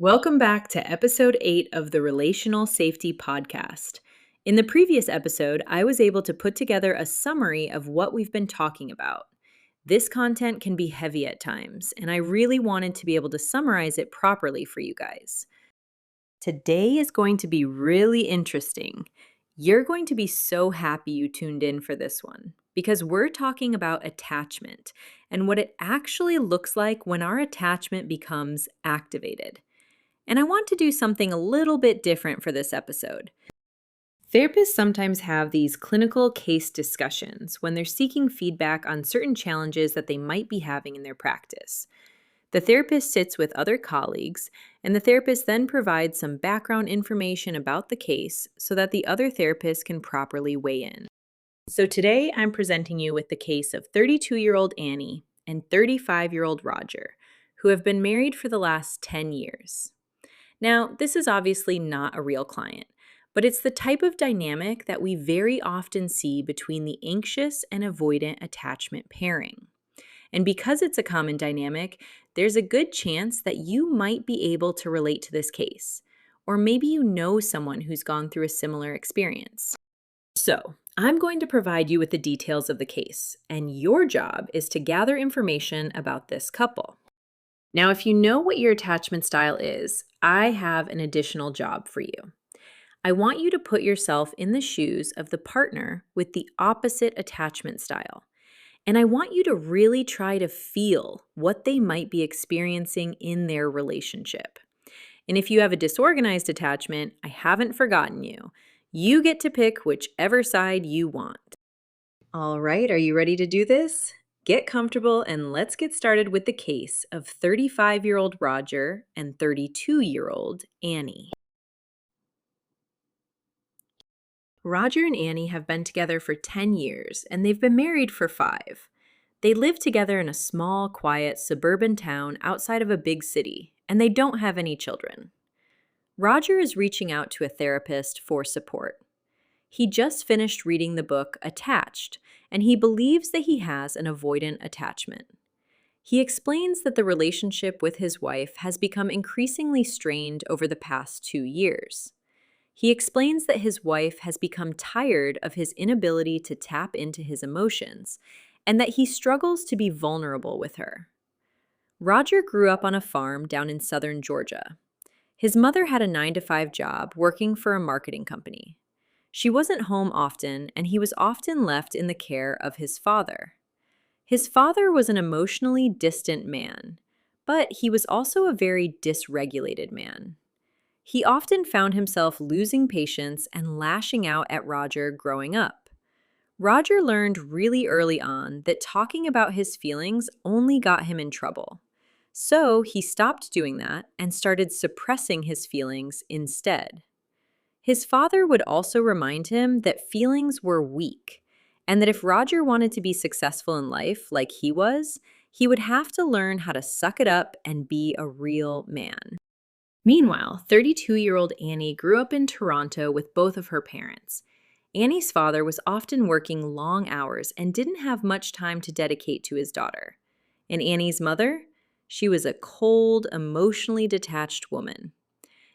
Welcome back to episode 8 of the Relational Safety Podcast. In the previous episode, I was able to put together a summary of what we've been talking about. This content can be heavy at times, and I really wanted to be able to summarize it properly for you guys. Today is going to be really interesting. You're going to be so happy you tuned in for this one because we're talking about attachment and what it actually looks like when our attachment becomes activated. And I want to do something a little bit different for this episode. Therapists sometimes have these clinical case discussions when they're seeking feedback on certain challenges that they might be having in their practice. The therapist sits with other colleagues, and the therapist then provides some background information about the case so that the other therapist can properly weigh in. So today I'm presenting you with the case of 32-year-old Annie and 35-year-old Roger, who have been married for the last 10 years. Now, this is obviously not a real client, but it's the type of dynamic that we very often see between the anxious and avoidant attachment pairing. And because it's a common dynamic, there's a good chance that you might be able to relate to this case, or maybe you know someone who's gone through a similar experience. So, I'm going to provide you with the details of the case, and your job is to gather information about this couple. Now, if you know what your attachment style is, I have an additional job for you. I want you to put yourself in the shoes of the partner with the opposite attachment style. And I want you to really try to feel what they might be experiencing in their relationship. And if you have a disorganized attachment, I haven't forgotten you. You get to pick whichever side you want. All right, are you ready to do this? Get comfortable and let's get started with the case of 35-year-old Roger and 32-year-old Annie. Roger and Annie have been together for 10 years and they've been married for 5. They live together in a small, quiet, suburban town outside of a big city, and they don't have any children. Roger is reaching out to a therapist for support. He just finished reading the book Attached, and he believes that he has an avoidant attachment. He explains that the relationship with his wife has become increasingly strained over the past 2 years. He explains that his wife has become tired of his inability to tap into his emotions, and that he struggles to be vulnerable with her. Roger grew up on a farm down in southern Georgia. His mother had a 9-to-5 job working for a marketing company. She wasn't home often, and he was often left in the care of his father. His father was an emotionally distant man, but he was also a very dysregulated man. He often found himself losing patience and lashing out at Roger growing up. Roger learned really early on that talking about his feelings only got him in trouble. So he stopped doing that and started suppressing his feelings instead. His father would also remind him that feelings were weak, and that if Roger wanted to be successful in life like he was, he would have to learn how to suck it up and be a real man. Meanwhile, 32-year-old Annie grew up in Toronto with both of her parents. Annie's father was often working long hours and didn't have much time to dedicate to his daughter. And Annie's mother? She was a cold, emotionally detached woman.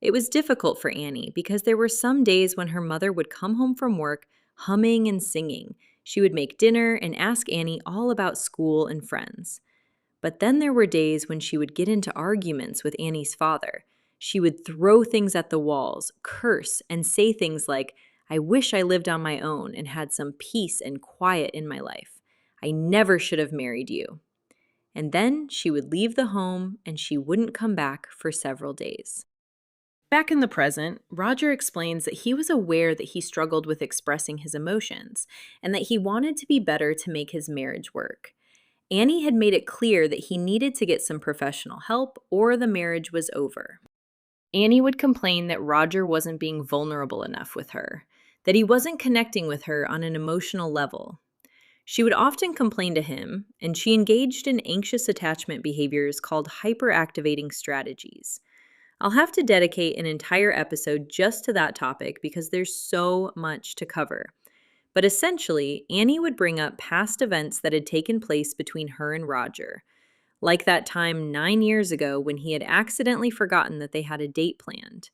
It was difficult for Annie because there were some days when her mother would come home from work humming and singing. She would make dinner and ask Annie all about school and friends. But then there were days when she would get into arguments with Annie's father. She would throw things at the walls, curse, and say things like, "I wish I lived on my own and had some peace and quiet in my life. I never should have married you." And then she would leave the home and she wouldn't come back for several days. Back in the present, Roger explains that he was aware that he struggled with expressing his emotions and that he wanted to be better to make his marriage work. Annie had made it clear that he needed to get some professional help or the marriage was over. Annie would complain that Roger wasn't being vulnerable enough with her, that he wasn't connecting with her on an emotional level. She would often complain to him, and she engaged in anxious attachment behaviors called hyperactivating strategies. I'll have to dedicate an entire episode just to that topic because there's so much to cover. But essentially, Annie would bring up past events that had taken place between her and Roger, like that time 9 years ago when he had accidentally forgotten that they had a date planned,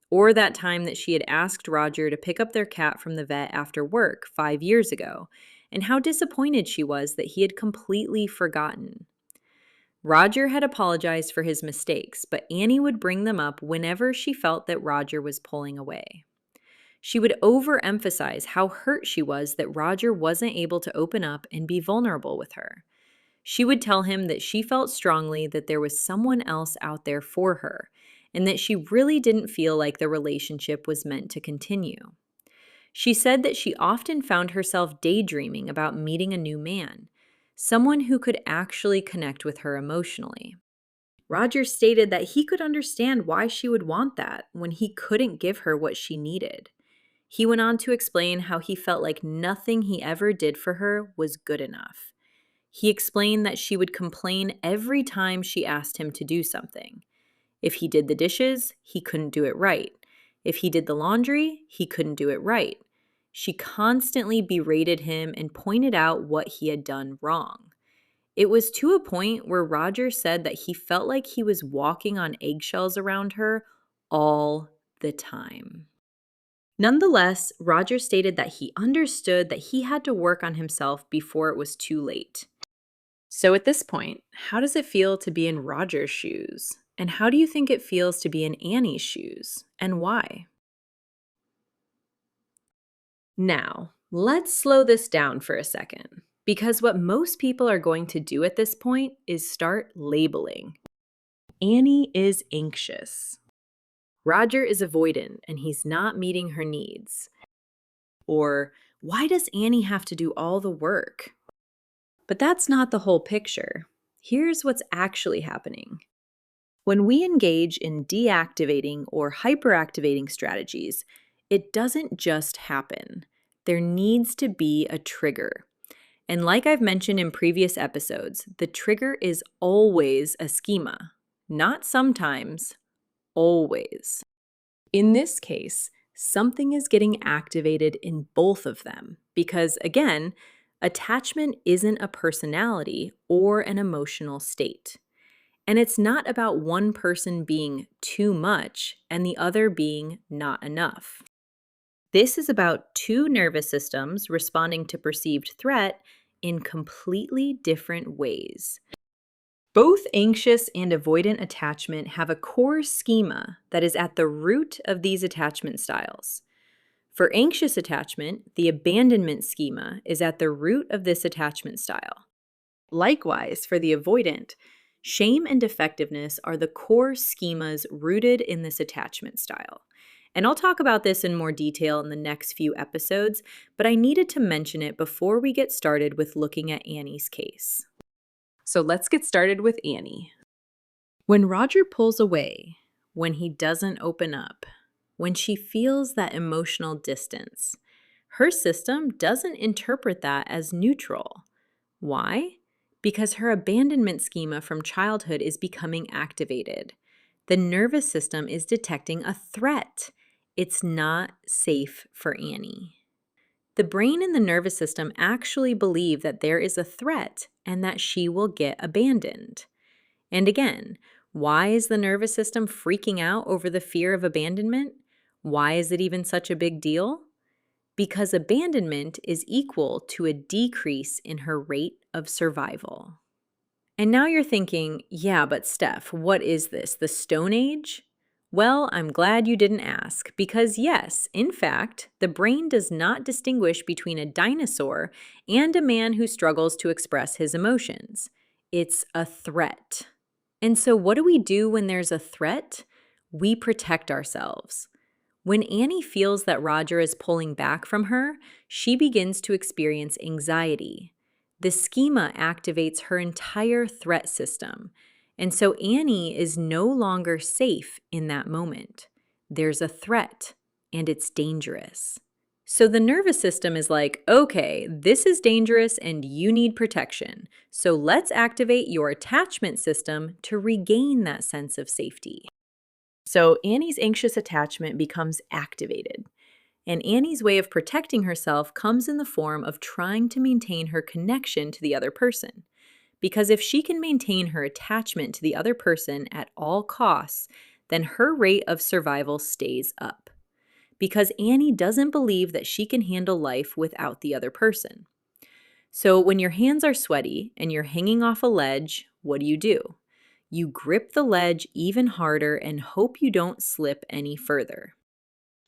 or that time that she had asked Roger to pick up their cat from the vet after work 5 years ago, and how disappointed she was that he had completely forgotten. Roger had apologized for his mistakes, but Annie would bring them up whenever she felt that Roger was pulling away. She would overemphasize how hurt she was that Roger wasn't able to open up and be vulnerable with her. She would tell him that she felt strongly that there was someone else out there for her, and that she really didn't feel like the relationship was meant to continue. She said that she often found herself daydreaming about meeting a new man, someone who could actually connect with her emotionally. Roger stated that he could understand why she would want that when he couldn't give her what she needed. He went on to explain how he felt like nothing he ever did for her was good enough. He explained that she would complain every time she asked him to do something. If he did the dishes, he couldn't do it right. If he did the laundry, he couldn't do it right. She constantly berated him and pointed out what he had done wrong. It was to a point where Roger said that he felt like he was walking on eggshells around her all the time. Nonetheless, Roger stated that he understood that he had to work on himself before it was too late. So at this point, how does it feel to be in Roger's shoes? And how do you think it feels to be in Annie's shoes? And why? Now, let's slow this down for a second, because what most people are going to do at this point is start labeling. Annie is anxious. Roger is avoidant and he's not meeting her needs. Or, why does Annie have to do all the work? But that's not the whole picture. Here's what's actually happening. When we engage in deactivating or hyperactivating strategies, it doesn't just happen. There needs to be a trigger. And like I've mentioned in previous episodes, the trigger is always a schema. Not sometimes, always. In this case, something is getting activated in both of them because, again, attachment isn't a personality or an emotional state. And it's not about one person being too much and the other being not enough. This is about two nervous systems responding to perceived threat in completely different ways. Both anxious and avoidant attachment have a core schema that is at the root of these attachment styles. For anxious attachment, the abandonment schema is at the root of this attachment style. Likewise, for the avoidant, shame and defectiveness are the core schemas rooted in this attachment style. And I'll talk about this in more detail in the next few episodes, but I needed to mention it before we get started with looking at Annie's case. So let's get started with Annie. When Roger pulls away, when he doesn't open up, when she feels that emotional distance, her system doesn't interpret that as neutral. Why? Because her abandonment schema from childhood is becoming activated. The nervous system is detecting a threat. It's not safe for Annie. The brain and the nervous system actually believe that there is a threat and that she will get abandoned. And again, why is the nervous system freaking out over the fear of abandonment? Why is it even such a big deal? Because abandonment is equal to a decrease in her rate of survival. And now you're thinking, yeah, but Steph, what is this, the Stone Age? Well, I'm glad you didn't ask, because yes, in fact, the brain does not distinguish between a dinosaur and a man who struggles to express his emotions. It's a threat. And so what do we do when there's a threat? We protect ourselves. When Annie feels that Roger is pulling back from her, she begins to experience anxiety. The schema activates her entire threat system. And so Annie is no longer safe in that moment. There's a threat, and it's dangerous. So the nervous system is like, okay, this is dangerous and you need protection. So let's activate your attachment system to regain that sense of safety. So Annie's anxious attachment becomes activated. And Annie's way of protecting herself comes in the form of trying to maintain her connection to the other person. because if she can maintain her attachment to the other person at all costs, then her rate of survival stays up. Because Annie doesn't believe that she can handle life without the other person. So when your hands are sweaty and you're hanging off a ledge, what do? You grip the ledge even harder and hope you don't slip any further.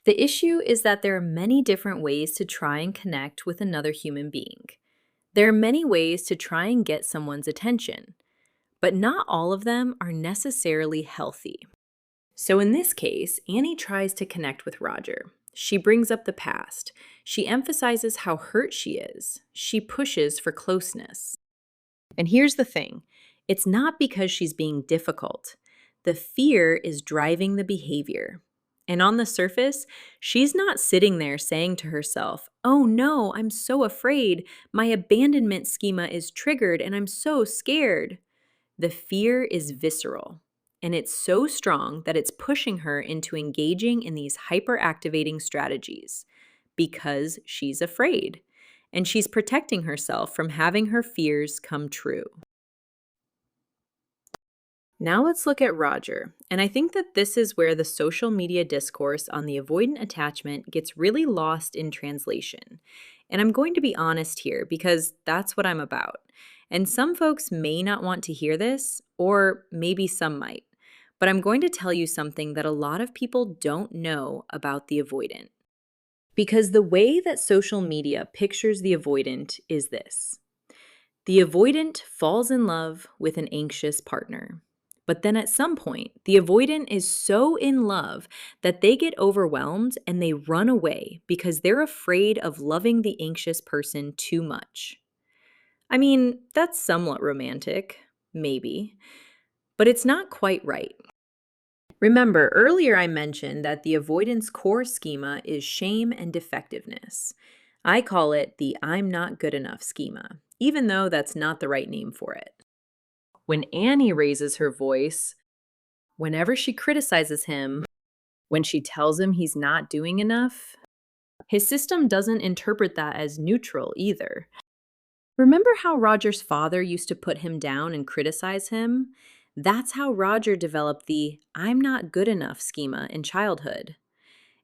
The issue is that there are many different ways to try and connect with another human being. There are many ways to try and get someone's attention, but not all of them are necessarily healthy. So in this case, Annie tries to connect with Roger. She brings up the past. She emphasizes how hurt she is. She pushes for closeness. And here's the thing, it's not because she's being difficult. The fear is driving the behavior. And on the surface, she's not sitting there saying to herself, "Oh no, I'm so afraid. My abandonment schema is triggered and I'm so scared." The fear is visceral, and it's so strong that it's pushing her into engaging in these hyperactivating strategies because she's afraid, and she's protecting herself from having her fears come true. Now let's look at Roger, and I think that this is where the social media discourse on the avoidant attachment gets really lost in translation. And I'm going to be honest here because that's what I'm about. And some folks may not want to hear this, or maybe some might. But I'm going to tell you something that a lot of people don't know about the avoidant. Because the way that social media pictures the avoidant is this: the avoidant falls in love with an anxious partner. But then at some point, the avoidant is so in love that they get overwhelmed and they run away because they're afraid of loving the anxious person too much. I mean, that's somewhat romantic, maybe, but it's not quite right. Remember, earlier I mentioned that the avoidance core schema is shame and defectiveness. I call it the "I'm not good enough" schema, even though that's not the right name for it. When Annie raises her voice, whenever she criticizes him, when she tells him he's not doing enough, his system doesn't interpret that as neutral either. Remember how Roger's father used to put him down and criticize him? That's how Roger developed the "I'm not good enough" schema in childhood.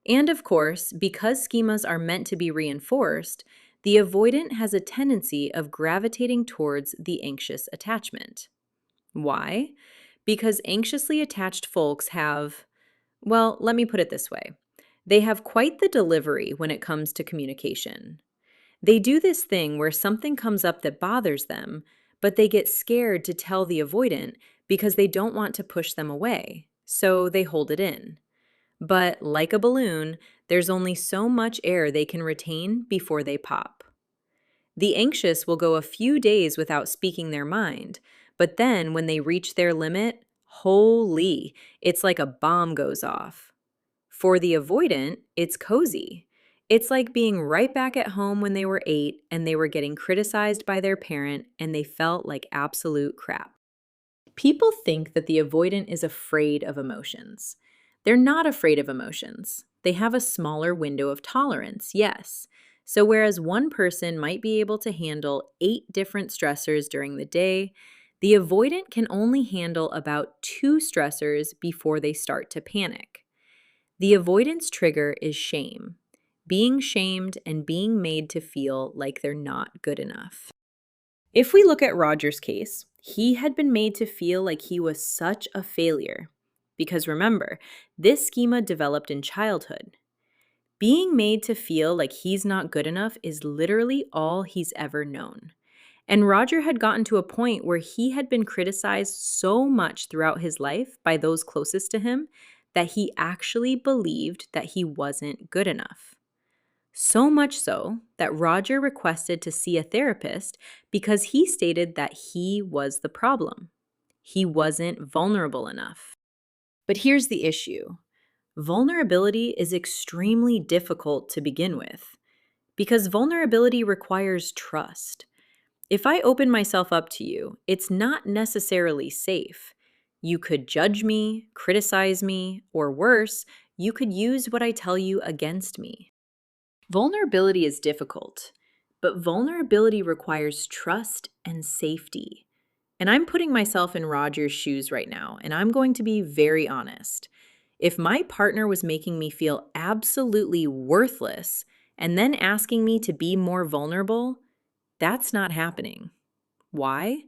And of course, because schemas are meant to be reinforced, the avoidant has a tendency of gravitating towards the anxious attachment. Why? Because anxiously attached folks have, well, let me put it this way. They have quite the delivery when it comes to communication. They do this thing where something comes up that bothers them, but they get scared to tell the avoidant because they don't want to push them away, so they hold it in. But like a balloon, there's only so much air they can retain before they pop. The anxious will go a few days without speaking their mind, but then when they reach their limit, holy, it's like a bomb goes off. For the avoidant, it's cozy. It's like being right back at home when they were 8 and they were getting criticized by their parent and they felt like absolute crap. People think that the avoidant is afraid of emotions. They're not afraid of emotions. They have a smaller window of tolerance, yes. So whereas one person might be able to handle 8 different stressors during the day, the avoidant can only handle about 2 stressors before they start to panic. The avoidance trigger is shame, being shamed and being made to feel like they're not good enough. If we look at Roger's case, he had been made to feel like he was such a failure. Because remember, this schema developed in childhood. Being made to feel like he's not good enough is literally all he's ever known. And Roger had gotten to a point where he had been criticized so much throughout his life by those closest to him that he actually believed that he wasn't good enough. So much so that Roger requested to see a therapist because he stated that he was the problem. He wasn't vulnerable enough. But here's the issue. Vulnerability is extremely difficult to begin with because vulnerability requires trust. If I open myself up to you, it's not necessarily safe. You could judge me, criticize me, or worse, you could use what I tell you against me. Vulnerability is difficult, but vulnerability requires trust and safety. And I'm putting myself in Roger's shoes right now, and I'm going to be very honest. If my partner was making me feel absolutely worthless and then asking me to be more vulnerable, that's not happening. Why?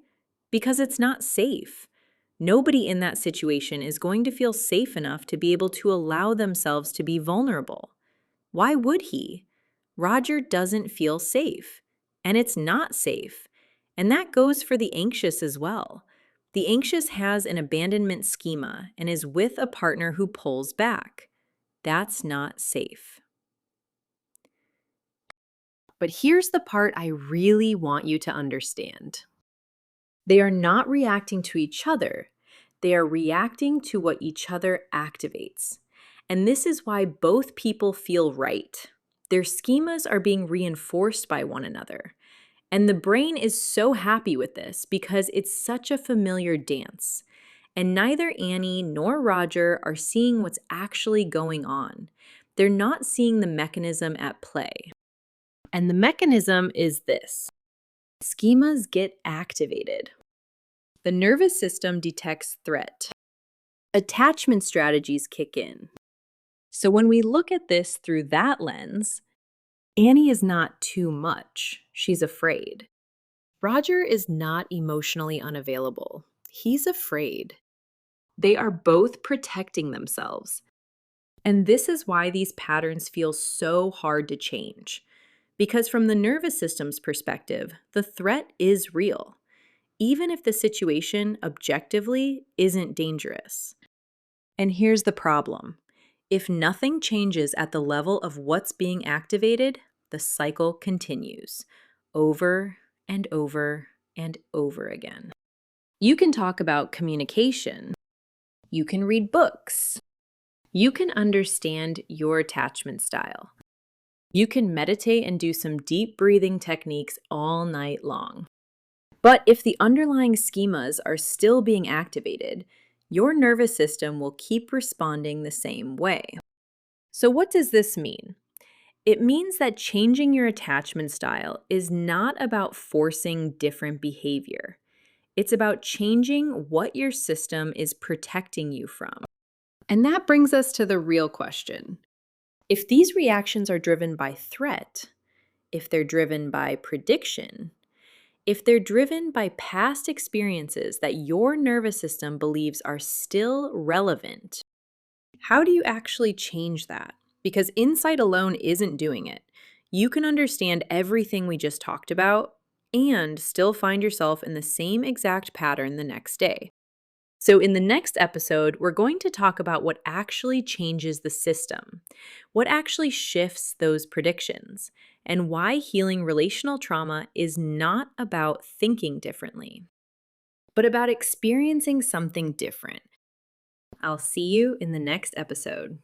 Because it's not safe. Nobody in that situation is going to feel safe enough to be able to allow themselves to be vulnerable. Why would he? Roger doesn't feel safe, and it's not safe. And that goes for the anxious as well. The anxious has an abandonment schema and is with a partner who pulls back. That's not safe. But here's the part I really want you to understand. They are not reacting to each other. They are reacting to what each other activates. And this is why both people feel right. Their schemas are being reinforced by one another. And the brain is so happy with this because it's such a familiar dance. And neither Annie nor Roger are seeing what's actually going on. They're not seeing the mechanism at play. And the mechanism is this: schemas get activated. The nervous system detects threat. Attachment strategies kick in. So when we look at this through that lens, Annie is not too much. She's afraid. Roger is not emotionally unavailable. He's afraid. They are both protecting themselves. And this is why these patterns feel so hard to change. Because from the nervous system's perspective, the threat is real, even if the situation objectively isn't dangerous. And here's the problem. If nothing changes at the level of what's being activated, the cycle continues over and over and over again. You can talk about communication. You can read books. You can understand your attachment style. You can meditate and do some deep breathing techniques all night long. But if the underlying schemas are still being activated, your nervous system will keep responding the same way. So what does this mean? It means that changing your attachment style is not about forcing different behavior. It's about changing what your system is protecting you from. And that brings us to the real question. If these reactions are driven by threat, if they're driven by prediction, if they're driven by past experiences that your nervous system believes are still relevant, how do you actually change that? Because insight alone isn't doing it. You can understand everything we just talked about and still find yourself in the same exact pattern the next day. So in the next episode, we're going to talk about what actually changes the system, what actually shifts those predictions, and why healing relational trauma is not about thinking differently, but about experiencing something different. I'll see you in the next episode.